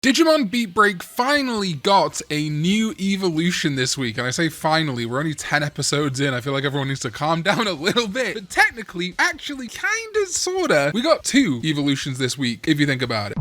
Digimon Beatbreak finally got a new evolution this week, and I say finally, we're only 10 episodes in. I feel like everyone needs to calm down a little bit, but technically, actually, kinda, sorta, we got 2 evolutions this week, if you think about it.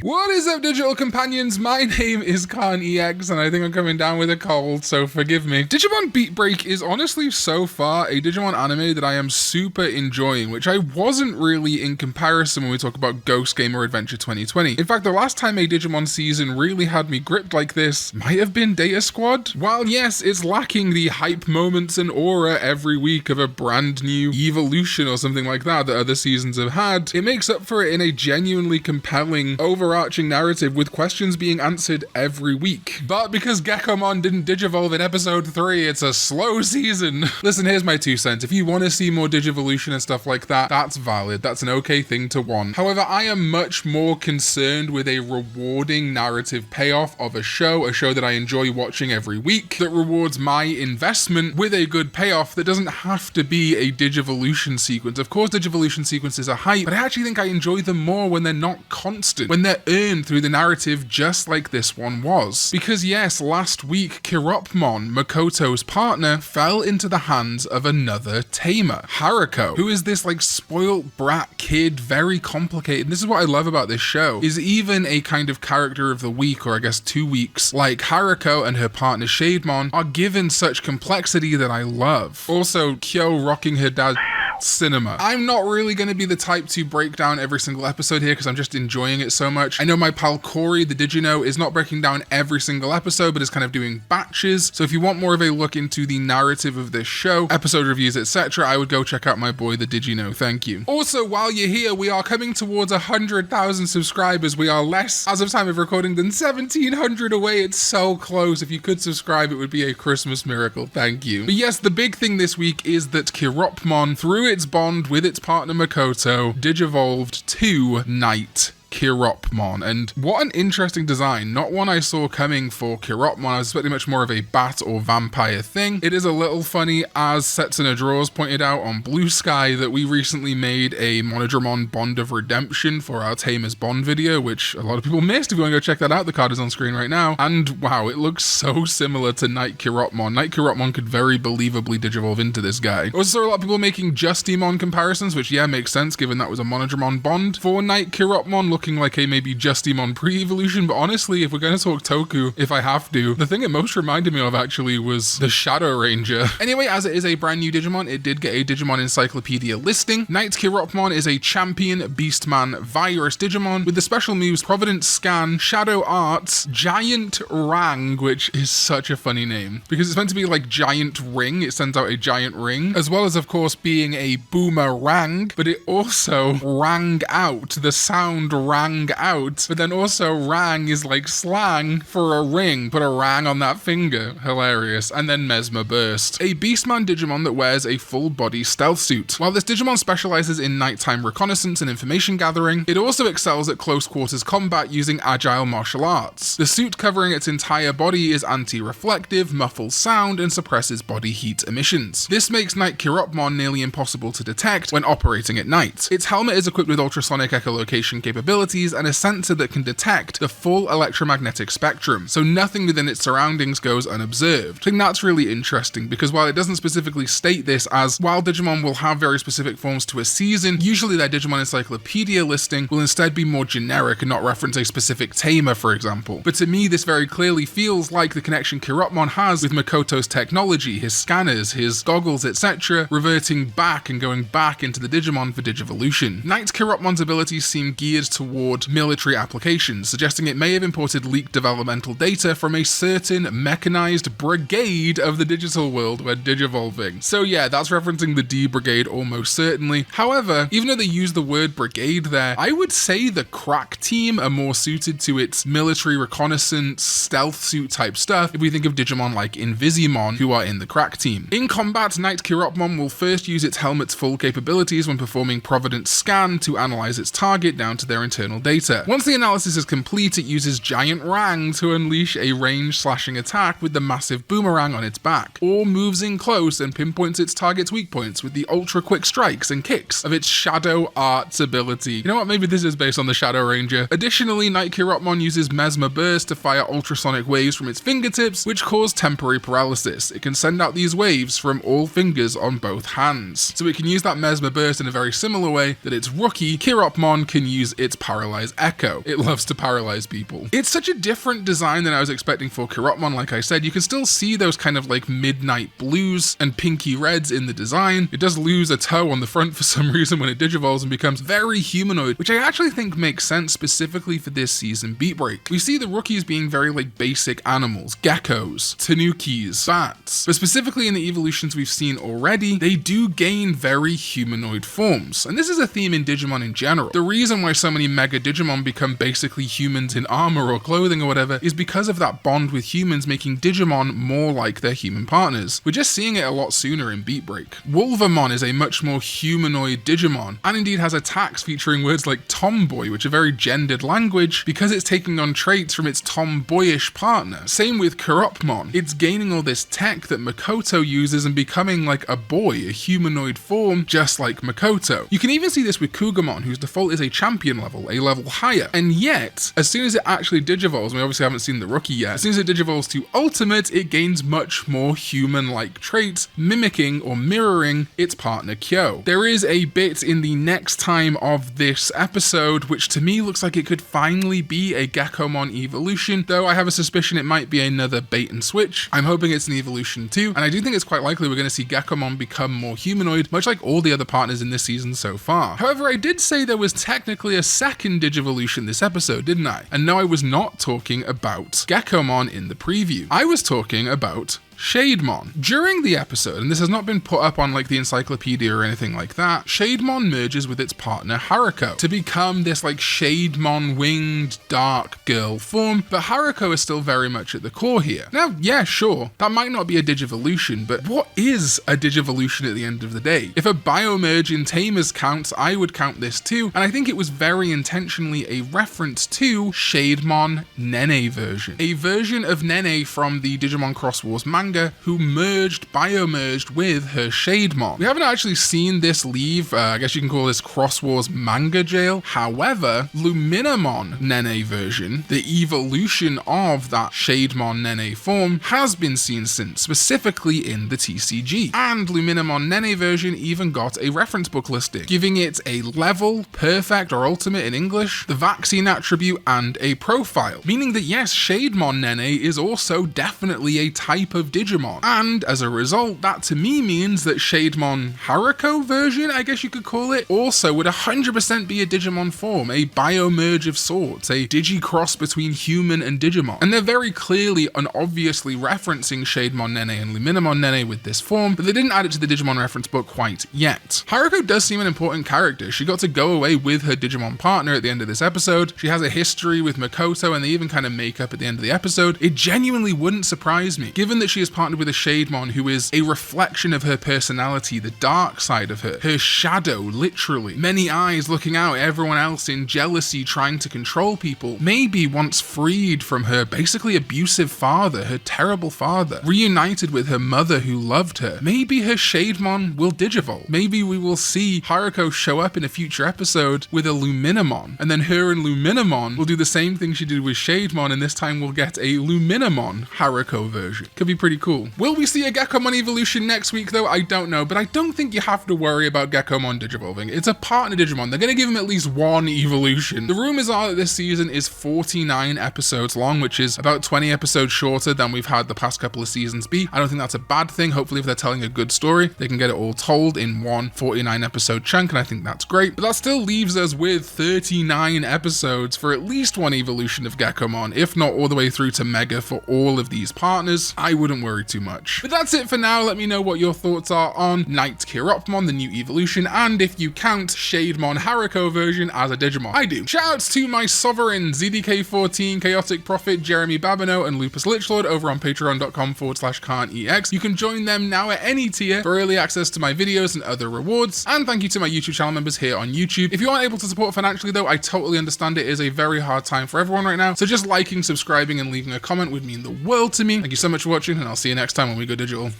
What is up, digital companions? My name is Karn EX, and I think I'm coming down with a cold, so forgive me. Digimon Beatbreak is honestly so far a Digimon anime that I am super enjoying, which I wasn't really in comparison when we talk about Ghost Gamer Adventure 2020. In fact, the last time a Digimon season really had me gripped like this might have been Data Squad. While yes, it's lacking the hype moments and aura every week of a brand new evolution or something like that other seasons have had, it makes up for it in a genuinely compelling, overarching narrative with questions being answered every week. But because Gekkomon didn't digivolve in episode 3, it's a slow season. Listen, here's my 2 cents. If you want to see more Digivolution and stuff like that, that's valid. That's an okay thing to want. However, I am much more concerned with a rewarding narrative payoff of a show that I enjoy watching every week, that rewards my investment with a good payoff that doesn't have to be a Digivolution sequence. Of course, Digivolution sequences are hype, but I actually think I enjoy them more when they're not constant, when they're earned through the narrative just like this one was. Because yes, last week, Kiropmon, Makoto's partner, fell into the hands of another tamer, Haruko, who is this like spoiled brat kid, very complicated. And this is what I love about this show, is even a kind of character of the week, or I guess 2 weeks, like Haruko and her partner Shademon, are given such complexity that I love. Also, Kyo rocking her dad's cinema. I'm not really going to be the type to break down every single episode here because I'm just enjoying it so much. I know my pal Corey, the Digino, is not breaking down every single episode, but is kind of doing batches. So if you want more of a look into the narrative of this show, episode reviews, etc., I would go check out my boy, the Digino. Thank you. Also, while you're here, we are coming towards 100,000 subscribers. We are less, as of time of recording, than 1,700 away. It's so close. If you could subscribe, it would be a Christmas miracle. Thank you. But yes, the big thing this week is that Kiropmon, through its bond with its partner Makoto, digivolved to Knight Kiropmon, and what an interesting design. Not one I saw coming for Kiropmon. I was expecting much more of a bat or vampire thing. It is a little funny, as Setsuna Draws pointed out on Blue Sky, that we recently made a Monodramon Bond of Redemption for our Tamers Bond video, which a lot of people missed. If you want to go check that out, the card is on screen right now. And wow, it looks so similar to Knight Kiropmon. Knight Kiropmon could very believably digivolve into this guy. Also saw a lot of people making Justimon comparisons, which yeah, makes sense given that was a Monodramon Bond for Knight Kiropmon, looking like a maybe Justimon pre-evolution. But honestly, if we're going to talk Toku, if I have to, the thing it most reminded me of actually was the Shadow Ranger. Anyway, as it is a brand new Digimon, it did get a Digimon Encyclopedia listing. Knight Kiropmon is a champion Beastman virus Digimon with the special moves Providence Scan, Shadow Arts, Giant Rang, which is such a funny name because it's meant to be like giant ring. It sends out a giant ring, as well as of course being a boomerang, but it also rang out. The sound rang out, but then also rang is like slang for a ring. Put a rang on that finger. Hilarious. And then Mesmer Burst, a Beastman Digimon that wears a full body stealth suit. While this Digimon specializes in nighttime reconnaissance and information gathering, it also excels at close quarters combat using agile martial arts. The suit covering its entire body is anti-reflective, muffles sound, and suppresses body heat emissions. This makes Knight Kiropmon nearly impossible to detect when operating at night. Its helmet is equipped with ultrasonic echolocation capabilities and a sensor that can detect the full electromagnetic spectrum, so nothing within its surroundings goes unobserved. I think that's really interesting because while it doesn't specifically state this, as while Digimon will have very specific forms to a season, usually their Digimon Encyclopedia listing will instead be more generic and not reference a specific tamer, for example. But to me, this very clearly feels like the connection Kiropmon has with Makoto's technology, his scanners, his goggles, etc., reverting back and going back into the Digimon for Digivolution. Knight Kiropmon's abilities seem geared toward military applications, suggesting it may have imported leaked developmental data from a certain mechanized brigade of the digital world when digivolving. So yeah, that's referencing the D Brigade almost certainly. However, even though they use the word brigade there, I would say the crack team are more suited to its military reconnaissance, stealth suit type stuff if we think of Digimon like Invisimon, who are in the crack team. In combat, Knight Kiropmon will first use its helmet's full capabilities when performing Providence Scan to analyze its target down to their internal internal data. Once the analysis is complete, it uses Giant Rang to unleash a range slashing attack with the massive boomerang on its back, or moves in close and pinpoints its target's weak points with the ultra quick strikes and kicks of its Shadow Arts ability. You know what, maybe this is based on the Shadow Ranger. Additionally, Night Kirotmon uses Mesmer Burst to fire ultrasonic waves from its fingertips, which cause temporary paralysis. It can send out these waves from all fingers on both hands. So it can use that Mesmer Burst in a very similar way that its rookie, Kirotmon, can use its Paralyze Echo. It loves to paralyze people. It's such a different design than I was expecting for Kirotmon, like I said. You can still see those kind of like midnight blues and pinky reds in the design. It does lose a toe on the front for some reason when it digivolves and becomes very humanoid, which I actually think makes sense specifically for this season Beatbreak. We see the rookies being very like basic animals, geckos, tanukis, bats, but specifically in the evolutions we've seen already, they do gain very humanoid forms. And this is a theme in Digimon in general. The reason why so many Mega Digimon become basically humans in armor or clothing or whatever is because of that bond with humans, making Digimon more like their human partners. We're just seeing it a lot sooner in Beatbreak. Wolvermon is a much more humanoid Digimon, and indeed has attacks featuring words like tomboy, which are very gendered language because it's taking on traits from its tomboyish partner. Same with Kirotmon. It's gaining all this tech that Makoto uses and becoming like a boy, a humanoid form, just like Makoto. You can even see this with Kugamon, whose default is a champion level, a level higher. And yet, as soon as it actually digivolves, and we obviously haven't seen the rookie yet, as soon as it digivolves to Ultimate, it gains much more human-like traits, mimicking or mirroring its partner Kyo. There is a bit in the next time of this episode, which to me looks like it could finally be a Gekkomon evolution, though I have a suspicion it might be another bait and switch. I'm hoping it's an evolution too, and I do think it's quite likely we're going to see Gekkomon become more humanoid, much like all the other partners in this season so far. However, I did say there was technically a second Digivolution this episode, didn't I? And no, I was not talking about Gekkomon in the preview. I was talking about Shademon. During the episode, and this has not been put up on like the encyclopedia or anything like that, Shademon merges with its partner Haruko to become this like Shademon winged dark girl form, but Haruko is still very much at the core here. Now, yeah, sure, that might not be a Digivolution, but what is a Digivolution at the end of the day? If a biomerge in Tamers counts, I would count this too, and I think it was very intentionally a reference to Shademon Nene version. A version of Nene from the Digimon Xros Wars manga who biomerged with her Shademon. We haven't actually seen this leave, I guess you can call this Xros Wars manga jail. However, Luminamon Nene version, the evolution of that Shademon Nene form, has been seen since, specifically in the TCG. And Luminamon Nene version even got a reference book listing, giving it a level, perfect or ultimate in English, the vaccine attribute, and a profile. Meaning that yes, Shademon Nene is also definitely a type of Digimon. And as a result, that to me means that Shademon Haruko version, I guess you could call it, also would 100% be a Digimon form, a biomerge of sorts, a Digicross between human and Digimon. And they're very clearly and obviously referencing Shademon Nene and Luminamon Nene with this form, but they didn't add it to the Digimon reference book quite yet. Haruko does seem an important character. She got to go away with her Digimon partner at the end of this episode. She has a history with Makoto, and they even kind of make up at the end of the episode. It genuinely wouldn't surprise me, given that she is partnered with a Shademon who is a reflection of her personality, the dark side of her shadow, literally. Many eyes looking out at everyone else in jealousy, trying to control people. Maybe once freed from her basically abusive father, her terrible father, reunited with her mother who loved her, maybe her Shademon will digivolve. Maybe we will see Haruko show up in a future episode with a Luminamon, and then her and Luminamon will do the same thing she did with Shademon, and this time we'll get a Luminamon Haruko version. Could be pretty cool. Will we see a Gekkomon evolution next week though? I don't know, but I don't think you have to worry about Gekkomon digivolving. It's a partner Digimon. They're going to give him at least one evolution. The rumors are that this season is 49 episodes long, which is about 20 episodes shorter than we've had the past couple of seasons be. I don't think that's a bad thing. Hopefully if they're telling a good story, they can get it all told in one 49 episode chunk, and I think that's great. But that still leaves us with 39 episodes for at least one evolution of Gekkomon, if not all the way through to Mega for all of these partners. I wouldn't worry too much. But that's it for now. Let me know what your thoughts are on Knight Chiropmon, the new evolution, and if you count Shademon Hariko version as a Digimon. I do. Shoutouts to my sovereigns, ZDK14, Chaotic Prophet, Jeremy Babineau, and Lupus Lichlord over on patreon.com/Karn EX. You can join them now at any tier for early access to my videos and other rewards. And thank you to my YouTube channel members here on YouTube. If you aren't able to support financially though, I totally understand it is a very hard time for everyone right now. So just liking, subscribing, and leaving a comment would mean the world to me. Thank you so much for watching, and I'll see you next time when we go digital.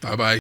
Bye bye.